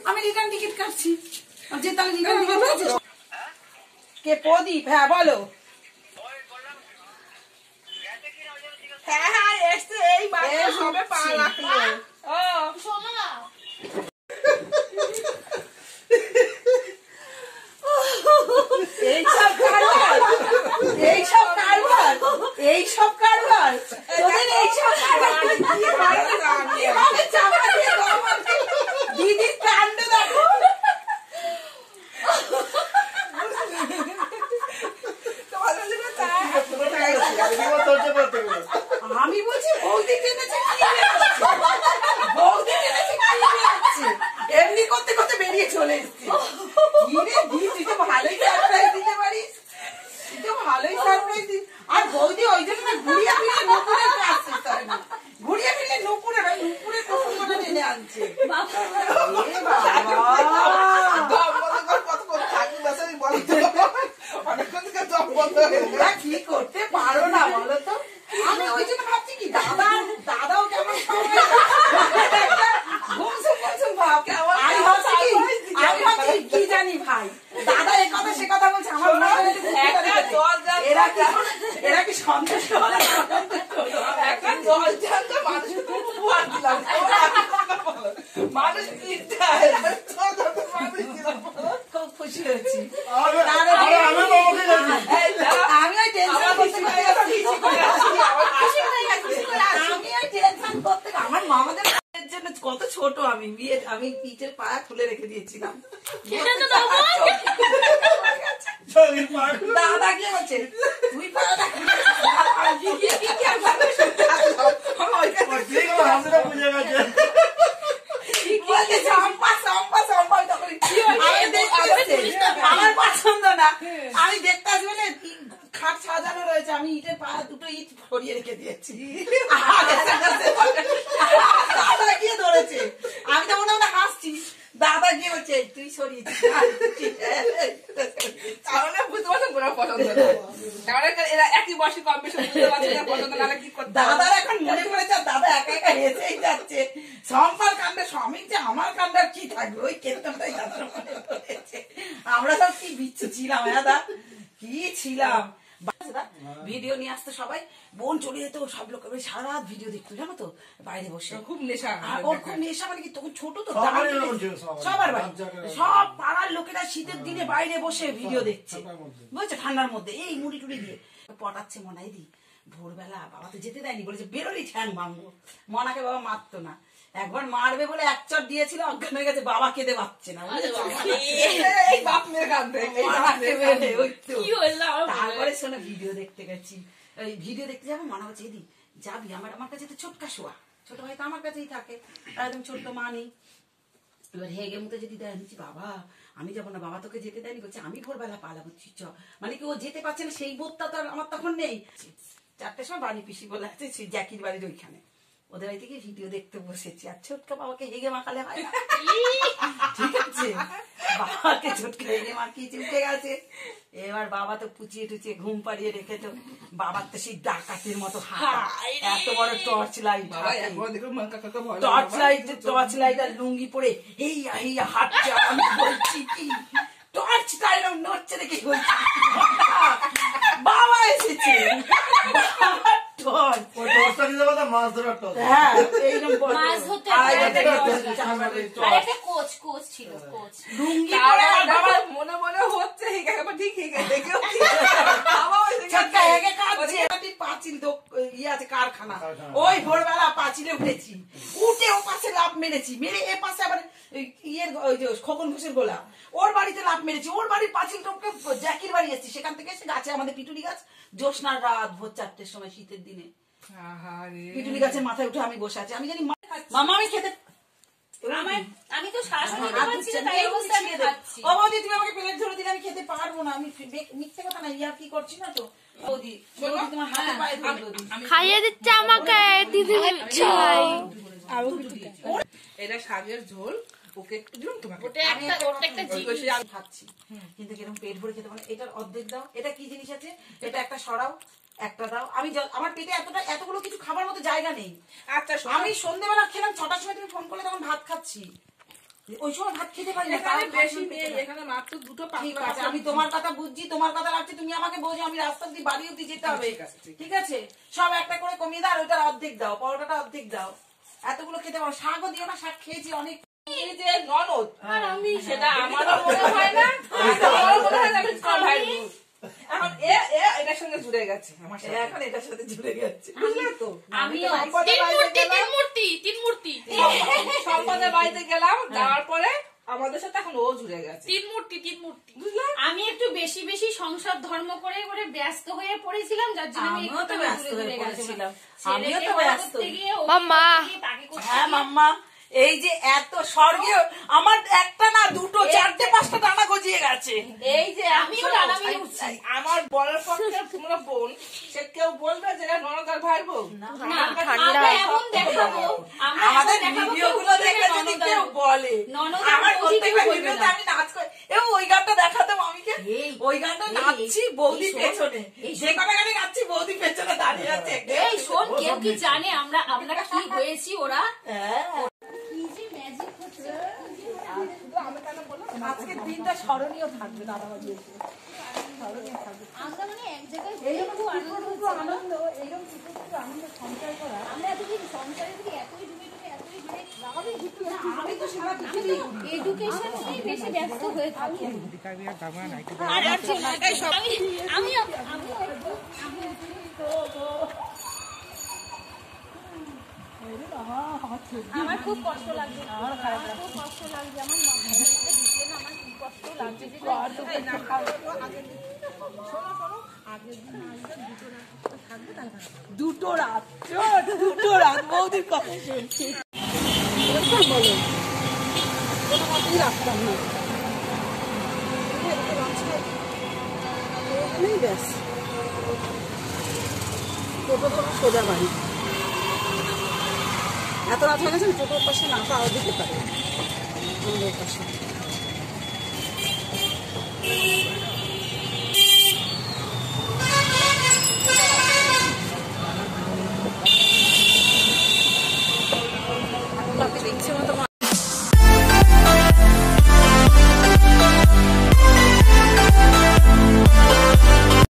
আমি return ticket কাটছি। কে প্রদীপ? হ্যাঁ বলো। হ্যাঁ হ্যাঁ এসছে, এই সবে পা রাখলো। ও সোনা এইসব কারবার তোদের, এইসব কারবার দিদির কাণ্ড দেখো। আমি বলছি বৌদি টেনেছে, এমনি করতে করতে বেরিয়ে চলে এসছি। তুই তো ভালোই সারপ্রাইজ দিতে পারিস, আর বৌদি ওই জন্য না ঘুরিয়ে ফিরে নুপুরের আসছিস, না ঘুরিয়ে ফিরে নুপুরের প্রসঙ্গটা টেনে আনছে। কি করতে পারো না বলো তো? আমি ওই জন্য ভাবছি কি দাদাও কেমন কি জানি ভাই, দাদা এ কথা সে কথা বলছে, আমার এরা কি সন্তুষ্ট হলে মানুষ খুব খুশি হয়েছি। আমি ওই টেনশন করতে আমার মামাদের জন্য কত ছোট আমি বিয়ে, আমি পিঠের পায়া খুলে রেখে দিয়েছিলাম। দাদা কি বলছে তুই পায়াটা আমার পছন্দ না, আমি দেখতে আসবো না খাট সাজানো রয়েছে, আমি ইটের পা দুটো ইট সরিয়ে রেখে দিয়েছি। দাদা গিয়ে ধরেছে, আমি তো মনে মনে হাসছি, দাদা গিয়ে বলছে তুই সরিয়েছিস। দাদার এখন মনে পড়েছে, দাদা একা একা হেসেই যাচ্ছে। সম্পার কাণ্ডে স্বামী যে আমার কাণ্ডে কি থাকবে, ওই কেতনটাই দাদার মনে পড়েছে। আমরা সব কি বিচ্ছু ছিলাম, দাদা কি ছিলাম। ভিডিও নিয়ে আসতো সবাই, বোন চলে যেত, সব লোক সারা রাত ভিডিও দেখতো জানো তো, বাইরে বসে। খুব নেশা, ওর খুব নেশা, মানে কি তখন ছোট তো সবার বাড়ি, সব পাড়ার লোকেরা শীতের দিনে বাইরে বসে ভিডিও দেখছে বুঝছে, ঠান্ডার মধ্যে এই মুড়ি টুড়ি দিয়ে পটাচ্ছে। মনাই দি ভোরবেলা বাবা তো যেতে দেয়নি, বলেছে বেরোলি ঠ্যাং ভাঙবো। মনাকে বাবা মারতো না, একবার মারবে বলে এক চট দিয়েছিল, অজ্ঞান হয়ে গেছে, বাবা কেঁদে পাচ্ছে না। তারপরে শোনো ভিডিও দেখতে গেছি, ওই ভিডিও দেখতে যাবো, মনে হচ্ছে এদি যাবি, আমার কাছে তো ছোটকা শোয়া, ছোট ভাই তো আমার কাছেই থাকে, একদম ছোট্ট মা নেই। এবার হেগে মুখে যদি দেয়, বাবা আমি যাবো না, বাবা তোকে যেতে দেয়নি, বলছে আমি ভোরবেলা পালাবো, চ মানে কি ও যেতে পারছে না, সেই বোধটা তো আমার তখন নেই। 4টার সময় বাড়ি পিসি বলে আছে, সেই জ্যাকির বাড়ির ওইখানে, ওদের বাড়ি থেকে ভিডিও দেখতে বসেছি। আর ছোটকা বাবাকে হেগে মাখালে হয় না, ঠিক আছে, বাবাকে ছোটকা হেগে মাখিয়ে উঠে গেছে। এবার বাবা তো পুচিয়ে টুচিয়ে ঘুম পাড়িয়ে রেখেছো, বাবার তো সেই ডাকাতের মতো হাত, এত বড় টর্চ লাইট, টর্চ লাইট আর লুঙ্গি পরে এই হাঁটছে। আমি বলছি কি টর্চ লাইট নড়ছে দেখে বলছি বাবা এসেছে, মনে মনে হচ্ছে পাঁচিল ইয়ে আছে কারখানা, ওই ভোরবেলা পাঁচিলে উঠেছি, উঠে ও পাশে লাফ মেরেছি, মেরে এ পাশে আবার ইয়ের ওই যে খোকন ঘোষের গোলা, ওর বাড়িতে লাফ মেরেছি, ওর বাড়ির পাঁচিল টপকে জ্যাকির বাড়ি এসেছি, সেখান থেকে এসে গাছে আমাদের পিটুরি গাছ, জ্যোৎস্নার রাত ভোর 4টের সময় শীতের দিনে পিটুরি গাছের মাথায় উঠে আমি বসে আছি। আমি জানি মামা আমি খেতে, আমি তো তুমি আমাকে প্লেট ধরে দিলে আমি খেতে পারবো না, আমি মিথ্যে কথা না, ইয়ার কি করছি না তো বৌদি, তোমার হাতে পায়ে খাইয়ে দিচ্ছে আমাকে দিদি। এটা শাকের ঝোল, ওকে একটু দিলাম তোমাকে আমি খাচ্ছি কিন্তু কিরকম পেট ভরে খেতে পারে। এটার অর্ধেক দাও। এটা কি জিনিস আছে? এটা একটা সরাও, একটা দাও। আমি আমার পেটে এতগুলো কিছু খাবার মতো জায়গা নেই। আচ্ছা আমি সন্ধ্যেবেলা খেলাম 6টার সময়, তুমি ফোন করলে তখন ভাত খাচ্ছি, ওই সময় ভাত খেতে পারি না। বেশি নেই, এখানে মাত্র দুটো। ঠিক আছে, আমি তোমার কথা বুঝছি, তোমার কথা রাখছি, তুমি আমাকে বোঝো। আমি রাস্তা অব্দি বাড়ি অব্দি যেতে হবে, ঠিক আছে? সব একটা করে কমিয়ে দাও, আর ওইটার অর্ধেক দাও, পরোটাটা অর্ধেক দাও। এতগুলো খেতে পারো। শাকও দিও না, শাক খেয়েছি অনেক। এই যে ননদ আর আমি, সেটা আমারও মনে হয় না, আমারও মনে হয় না আমি ছোট ভাই। এখন এটার সঙ্গে জুড়ে গেছে আমার সাথে, এখন এটার সাথে জুড়ে গেছে, বুঝলে তো? আমি তিন মূর্তি সম্পদের বাড়িতে গেলাম, যাওয়ার পরে আমাদের সাথে এখন ও জুড়ে গেছে। তিন মূর্তি আমি একটু বেশি বেশি সংসার ধর্ম করে করে ব্যস্ত হয়ে পড়েছিলাম, যার জন্য আমি আমিও তো ব্যস্ত হয়ে পড়েছিলাম। আমিও তো ছেলেকে ব্যস্ত। করতে গিয়ে মাম্মা। তাকে করতে হ্যাঁ গিয়ে- মাম্মা, এই যে এত স্বর্গীয়, আমার একটা না দুটো 4টে 5টা টানা গজিয়ে গেছে। এই যে আমিও ডানা মেরে উঠছি। আমার বড় পক্ষের তোমরা বোন, সে কেউ বলবে যে ননদ আর ভাইয়ের বউ না, ঠান্ডা। আমরা এমন দেখাবো, আমরা আমাদের এমন দেখাবো, ভিডিও কেউ গুলো বলবে দেখে না যদি ননদ আর কেউ বউ। বলে, ননদ আর আমার বৌদি প্রত্যেকটা কেউ বলবে ভিডিওতে না। আমি নাচ করি, ওই গানটা দেখাতে মামিকে, এই, ওই গানটা এই, নাচছি, বৌদি এই শোন, পেছনে, এই যে কটা গানে নাচছি বৌদি পেছনে দাঁড়িয়ে আছে। এই শোন, কেউ কি জানে আমরা কি হয়েছি? ওরা হ্যাঁ, কি যে ম্যাজিক হচ্ছে। আজকের দিনটা স্মরণীয় থাকবে দাদাবাবু। আমরা মানে এক জায়গায় খুব আনন্দ, এইরকম আনন্দ সঞ্চয় করা। আমরা এতদিন সংসারে যদি এতই ডুবে আমি তো সারা পৃথিবী এডুকেশন নিয়ে বেশি ব্যস্ত হয়ে থাকি। আমার খুব কষ্ট লাগছে, আমার খুব কষ্ট লাগছে, আমার ঢুকলে না আমার খুব কষ্ট লাগছে। দুটো রাত বৌদির কথা শুনছি। বলো কোনো মতেই রাখতাম না, ব্যাস টোটো ধরো সোজা বাড়ি। এত রাত হয়ে গেছে, টোটোর পাশে না পাওয়া যেতে পারে আমাদের পাশে।